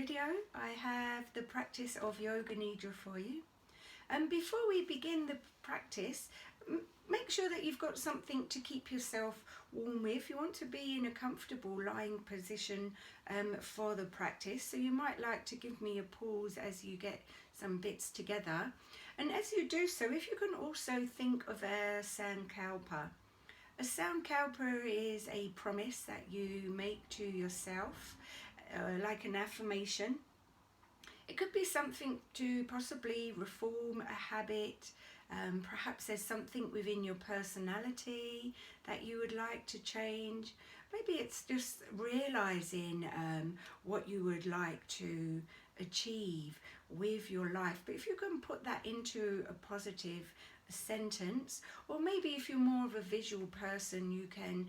video I have the practice of Yoga Nidra for you. And before we begin the practice, make sure that you've got something to keep yourself warm with. You want to be in a comfortable lying position for the practice, so you might like to give me a pause as you get some bits together. And as you do so, if you can also think of a sankalpa. A sankalpa is a promise that you make to yourself, like an affirmation. It could be something to possibly reform a habit. Perhaps there's something within your personality that you would like to change. Maybe it's just realizing what you would like to achieve with your life. But if you can put that into a positive sentence, or maybe if you're more of a visual person, you can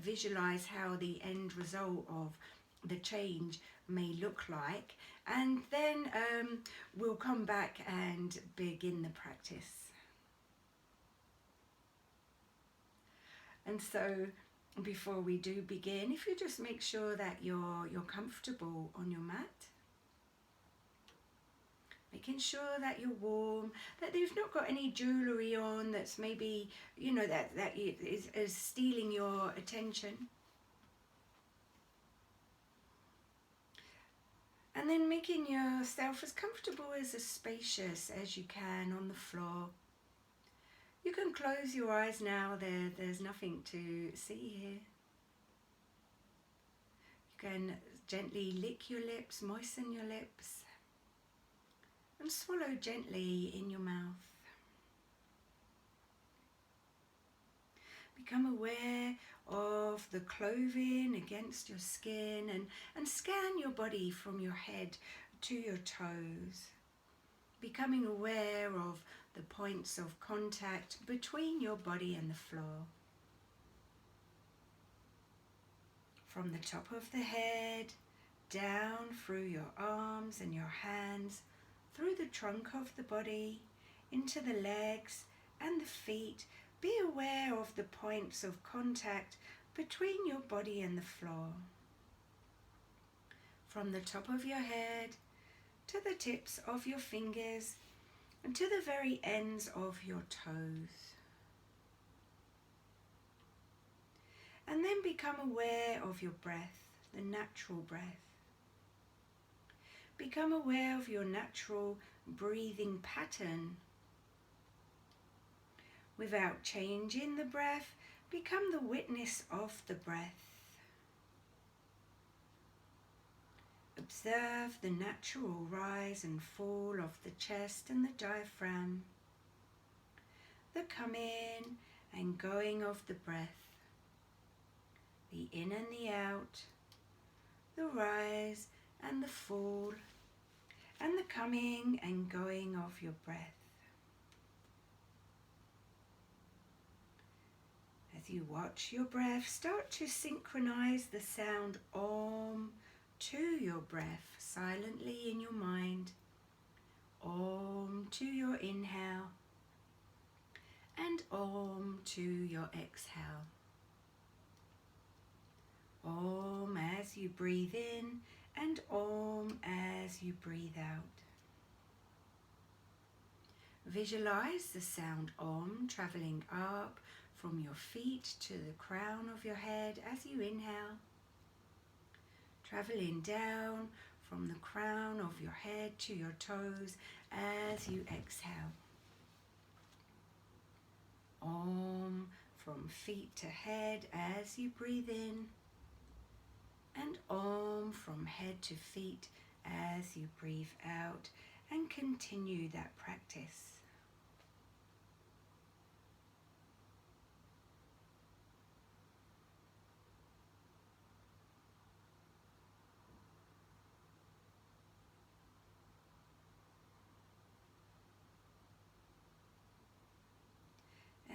visualize how the end result of the change may look like, and then we'll come back and begin the practice. And so before we do begin, if you just make sure that you're comfortable on your mat, making sure that you're warm, that you've not got any jewellery on that's maybe, that is stealing your attention. And then making yourself as comfortable as spacious as you can on the floor. You can close your eyes now, there's nothing to see here. You can gently lick your lips, moisten your lips, and swallow gently in your mouth. Become aware of the clothing against your skin, and scan your body from your head to your toes. Becoming aware of the points of contact between your body and the floor. From the top of the head, down through your arms and your hands, through the trunk of the body, into the legs and the feet. Be aware of the points of contact between your body and the floor. From the top of your head to the tips of your fingers and to the very ends of your toes. And then become aware of your breath, the natural breath. Become aware of your natural breathing pattern. Without changing the breath, become the witness of the breath. Observe the natural rise and fall of the chest and the diaphragm, the coming and going of the breath, the in and the out, the rise and the fall, and the coming and going of your breath. As you watch your breath, start to synchronize the sound Om to your breath silently in your mind. Om to your inhale and Om to your exhale. Om as you breathe in and Om as you breathe out. Visualize the sound Om traveling up from your feet to the crown of your head as you inhale, traveling down from the crown of your head to your toes as you exhale. Om from feet to head as you breathe in, and Om from head to feet as you breathe out, and continue that practice.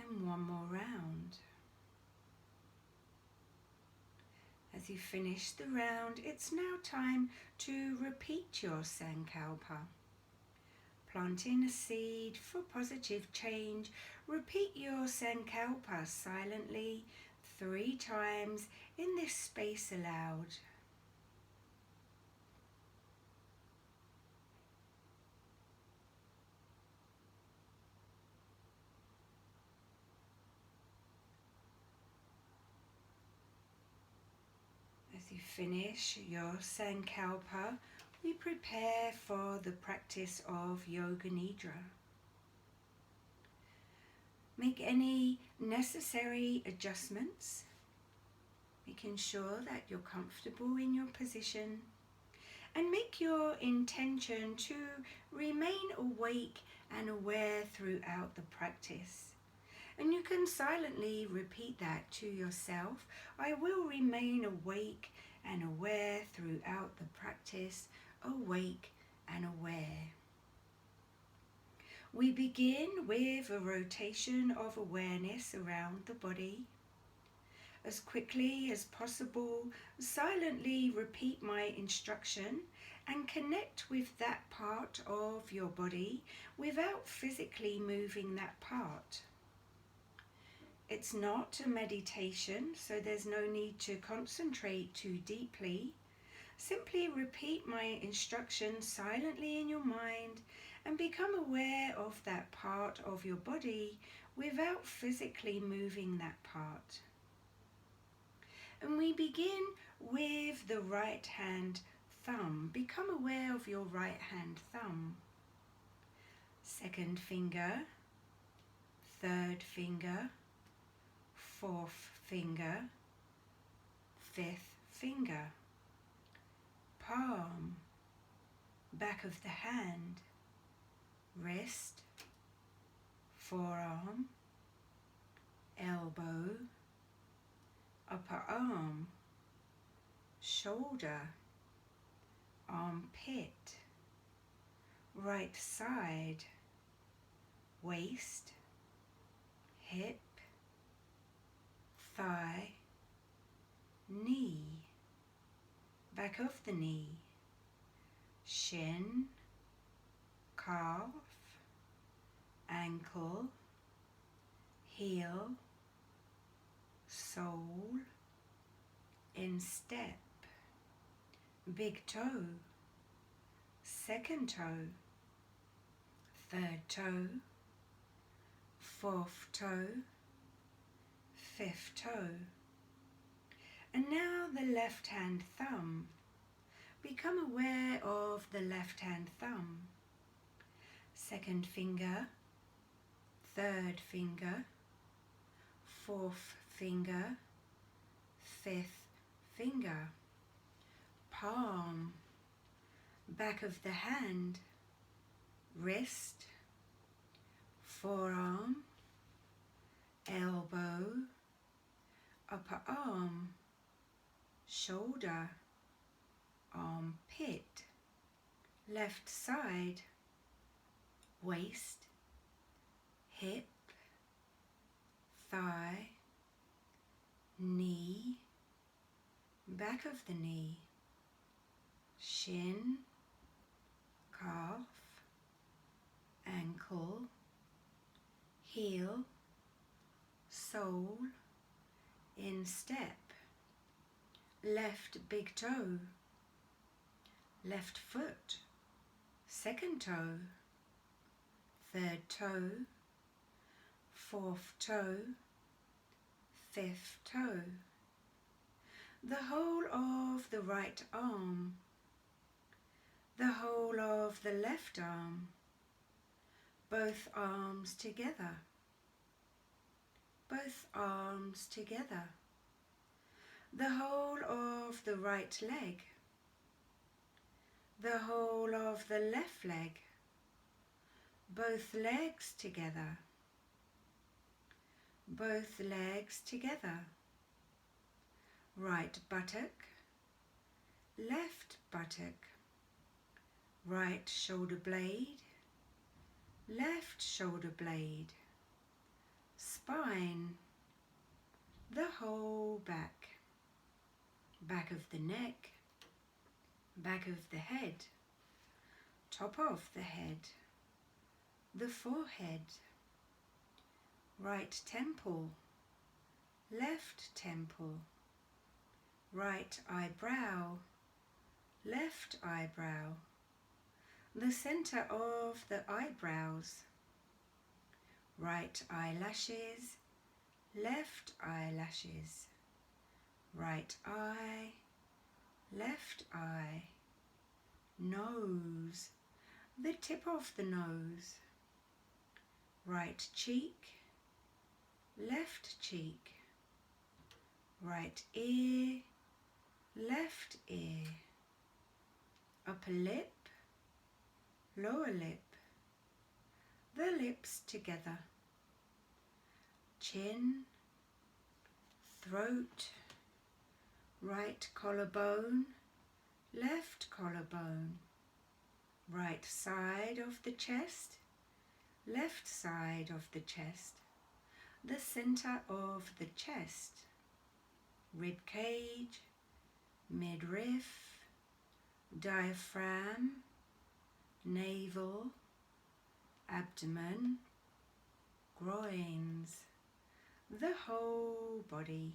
And one more round. As you finish the round, it's now time to repeat your sankalpa. Planting a seed for positive change, repeat your sankalpa silently 3 times in this space aloud. you finish your Sankalpa, we prepare for the practice of Yoga Nidra. Make any necessary adjustments, making sure that you're comfortable in your position, and make your intention to remain awake and aware throughout the practice. And you can silently repeat that to yourself. I will remain awake and aware throughout the practice, awake and aware. We begin with a rotation of awareness around the body. As quickly as possible, silently repeat my instruction and connect with that part of your body without physically moving that part. It's not a meditation, so there's no need to concentrate too deeply. Simply repeat my instructions silently in your mind and become aware of that part of your body without physically moving that part. And we begin with the right hand thumb. Become aware of your right hand thumb. Second finger, third finger, fourth finger, fifth finger, palm, back of the hand, wrist, forearm, elbow, upper arm, shoulder, armpit, right side, waist, hip, thigh, knee, back of the knee, shin, calf, ankle, heel, sole, instep, big toe, second toe, third toe, fourth toe, fifth toe. And now the left hand thumb. Become aware of the left hand thumb. Second finger, third finger, fourth finger, fifth finger, palm, back of the hand, wrist, forearm, elbow, upper arm, shoulder, armpit, left side, waist, hip, thigh, knee, back of the knee, shin, calf, ankle, heel, sole, instep, left big toe, left foot, second toe, third toe, fourth toe, fifth toe, the whole of the right arm, the whole of the left arm, both arms together, both arms together, the whole of the right leg, the whole of the left leg, both legs together, both legs together, right buttock, left buttock, right shoulder blade, left shoulder blade, spine, the whole back, back of the neck, back of the head, top of the head, the forehead, right temple, left temple, right eyebrow, left eyebrow, the center of the eyebrows, right eyelashes, left eyelashes, right eye, left eye, nose, the tip of the nose, right cheek, left cheek, right ear, left ear, upper lip, lower lip, the lips together, chin, throat, right collarbone, left collarbone, right side of the chest, left side of the chest, the center of the chest, rib cage, midriff, diaphragm, navel, abdomen, groins, the whole body.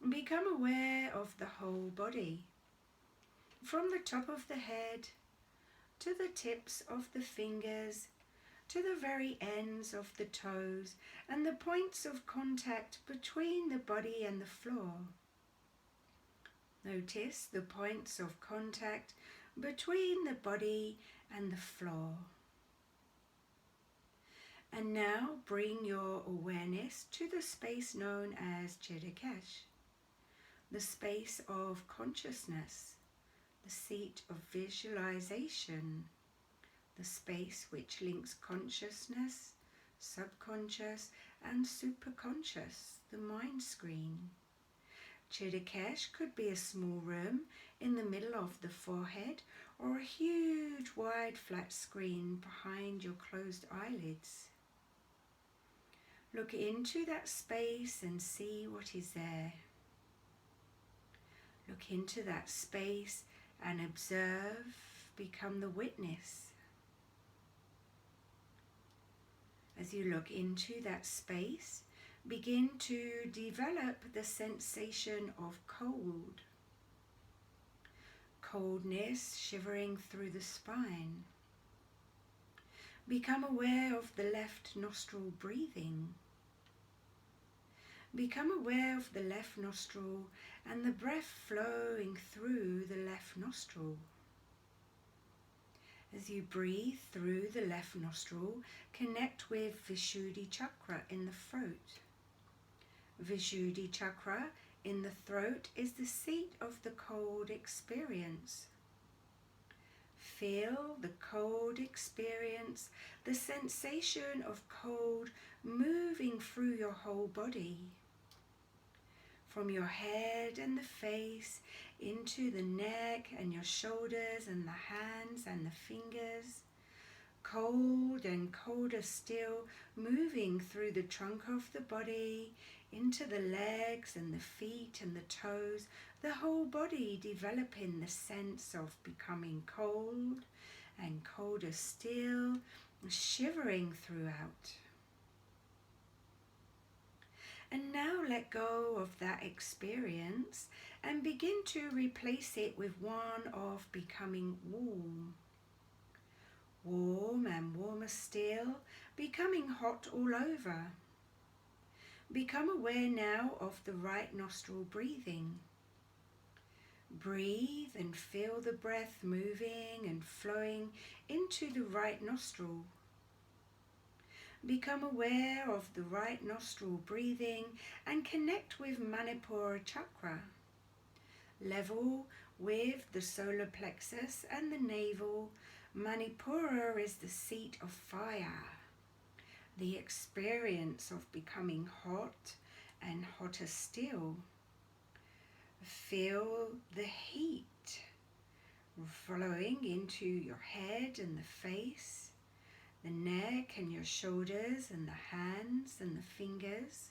Become aware of the whole body, from the top of the head to the tips of the fingers, to the very ends of the toes and the points of contact between the body and the floor. Notice the points of contact between the body and the floor. And now bring your awareness to the space known as Chidakesh, the space of consciousness, the seat of visualization, the space which links consciousness, subconscious and superconscious, the mind screen. Chidakesh could be a small room in the middle of the forehead or a huge wide flat screen behind your closed eyelids. Look into that space and see what is there. Look into that space and observe, become the witness. As you look into that space, begin to develop the sensation of cold. Coldness shivering through the spine. Become aware of the left nostril breathing. Become aware of the left nostril and the breath flowing through the left nostril. As you breathe through the left nostril, connect with Vishuddhi chakra in the throat. Vishuddhi chakra in the throat is the seat of the cold experience. Feel the cold experience, the sensation of cold moving through your whole body. From your head and the face into the neck and your shoulders and the hands and the fingers. Cold and colder still, moving through the trunk of the body, into the legs and the feet and the toes, the whole body developing the sense of becoming cold and colder still, shivering throughout. And now let go of that experience and begin to replace it with one of becoming warm. Warm and warmer still, becoming hot all over. Become aware now of the right nostril breathing. Breathe and feel the breath moving and flowing into the right nostril. Become aware of the right nostril breathing and connect with Manipura chakra. Level with the solar plexus and the navel. Manipura is the seat of fire. The experience of becoming hot and hotter still. Feel the heat flowing into your head and the face, the neck and your shoulders and the hands and the fingers.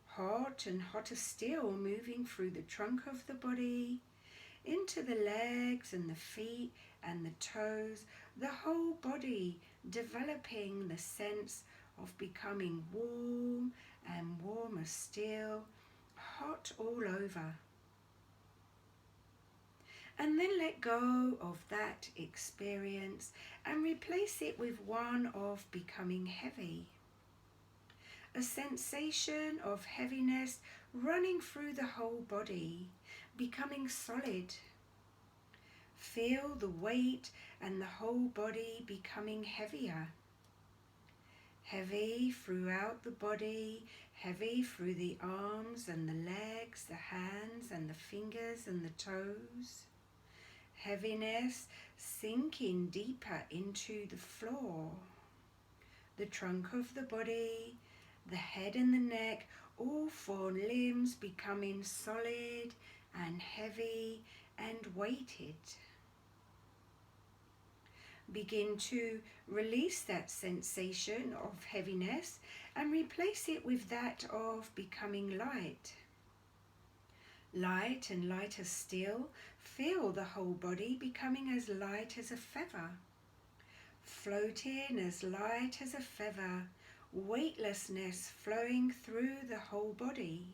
Hot and hotter still, moving through the trunk of the body, into the legs and the feet and the toes, the whole body developing the sense of becoming warm and warmer still, hot all over. And then let go of that experience and replace it with one of becoming heavy. A sensation of heaviness running through the whole body, becoming solid. Feel the weight and the whole body becoming heavier. Heavy throughout the body, heavy through the arms and the legs, the hands and the fingers and the toes. Heaviness sinking deeper into the floor. The trunk of the body, the head and the neck, all 4 limbs becoming solid and heavy and weighted. Begin to release that sensation of heaviness and replace it with that of becoming light. Light and lighter still, feel the whole body becoming as light as a feather. Floating as light as a feather, weightlessness flowing through the whole body.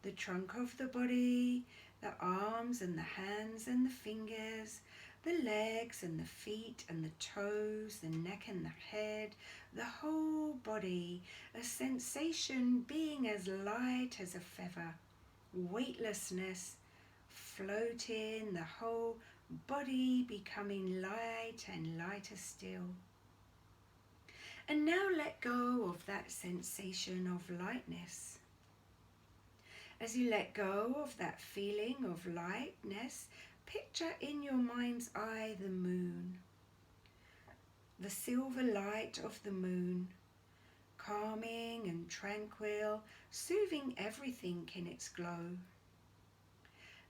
The trunk of the body, the arms and the hands and the fingers, the legs and the feet and the toes, the neck and the head, the whole body, a sensation being as light as a feather, weightlessness, floating, the whole body becoming light and lighter still. And now let go of that sensation of lightness. As you let go of that feeling of lightness, picture in your mind's eye the moon, the silver light of the moon, calming and tranquil, soothing everything in its glow.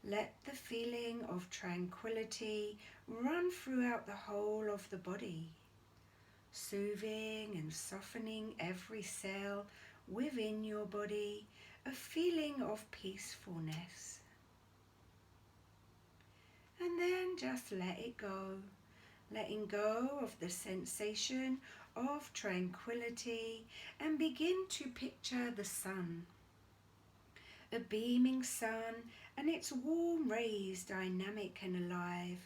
Let the feeling of tranquility run throughout the whole of the body, soothing and softening every cell within your body, a feeling of peacefulness. And then just let it go, letting go of the sensation of tranquility, and begin to picture the sun. A beaming sun and its warm rays dynamic and alive,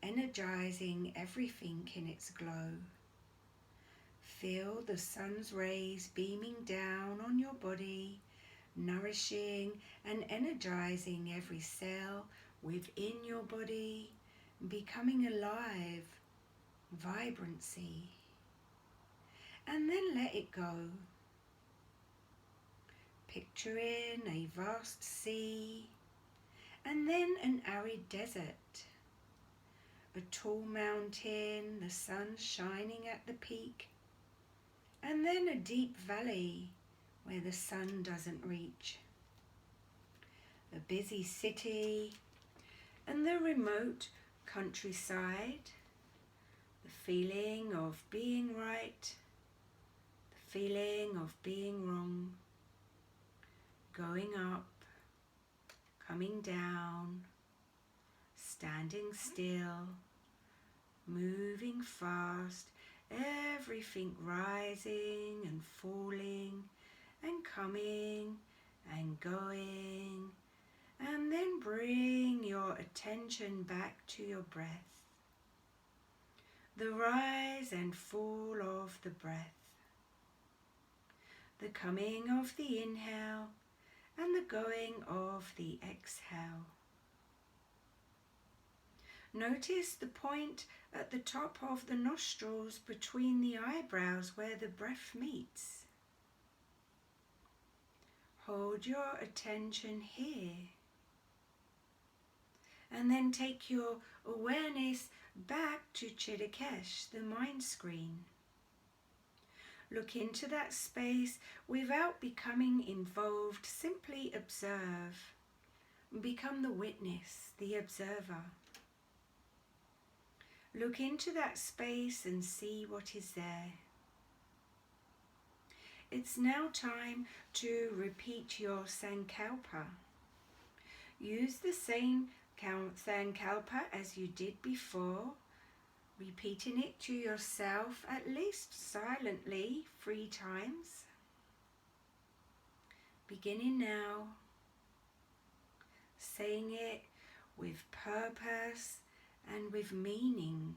energizing everything in its glow. Feel the sun's rays beaming down on your body, nourishing and energizing every cell within your body, becoming alive, vibrancy. And then let it go. Picturing a vast sea, and then an arid desert. A tall mountain, the sun shining at the peak, and then a deep valley where the sun doesn't reach. A busy city, and the remote countryside, the feeling of being right, the feeling of being wrong, going up, coming down, standing still, moving fast, everything rising and falling and coming and going. And then bring your attention back to your breath, the rise and fall of the breath, the coming of the inhale and the going of the exhale. Notice the point at the top of the nostrils between the eyebrows where the breath meets. Hold your attention here. And then take your awareness back to Chittikesh, the mind screen. Look into that space without becoming involved. Simply observe. Become the witness, the observer. Look into that space and see what is there. It's now time to repeat your sankalpa. Use the same sankalpa as you did before, repeating it to yourself at least silently 3 times. Beginning now, saying it with purpose and with meaning.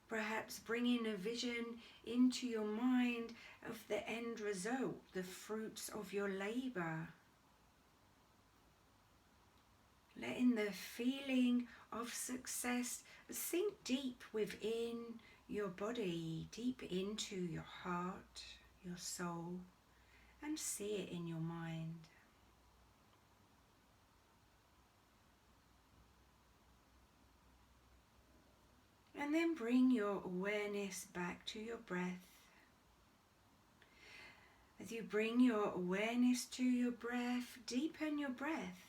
Perhaps bringing a vision into your mind of the end result, the fruits of your labor, letting the feeling of success sink deep within your body, deep into your heart, your soul, and see it in your mind. And then bring your awareness back to your breath. As you bring your awareness to your breath, deepen your breath.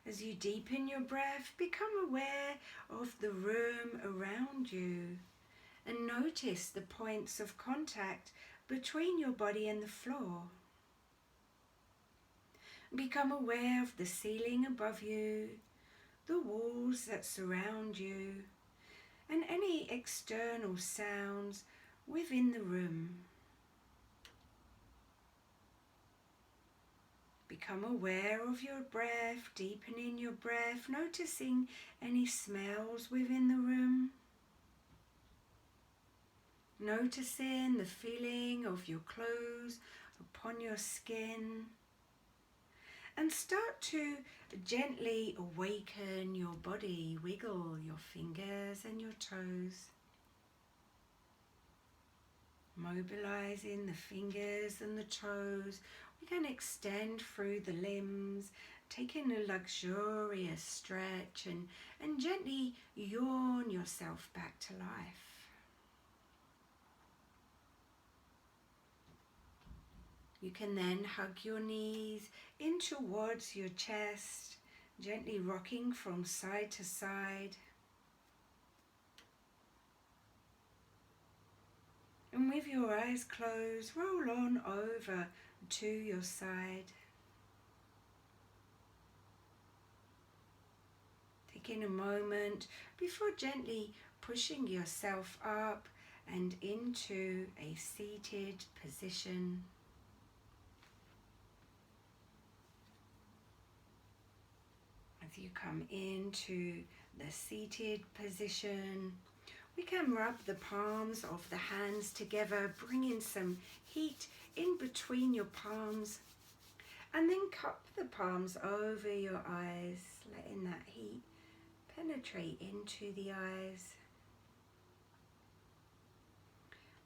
As you deepen your breath, become aware of the room around you and notice the points of contact between your body and the floor. Become aware of the ceiling above you, the walls that surround you, and any external sounds within the room. Become aware of your breath, deepening your breath, noticing any smells within the room. Noticing the feeling of your clothes upon your skin. And start to gently awaken your body. Wiggle your fingers and your toes. Mobilizing the fingers and the toes. We can extend through the limbs, taking a luxurious stretch and gently yawn yourself back to life. You can then hug your knees in towards your chest, gently rocking from side to side. And with your eyes closed, roll on over to your side. Taking a moment before gently pushing yourself up and into a seated position. As you come into the seated position, we can rub the palms of the hands together, bringing some heat in between your palms, and then cup the palms over your eyes, letting that heat penetrate into the eyes.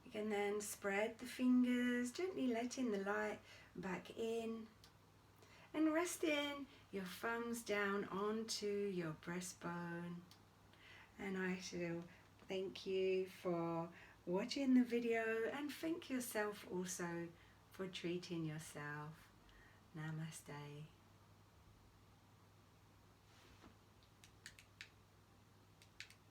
You can then spread the fingers, gently letting the light back in, and resting your thumbs down onto your breastbone. And I shall thank you for watching the video and thank yourself also for treating yourself. Namaste.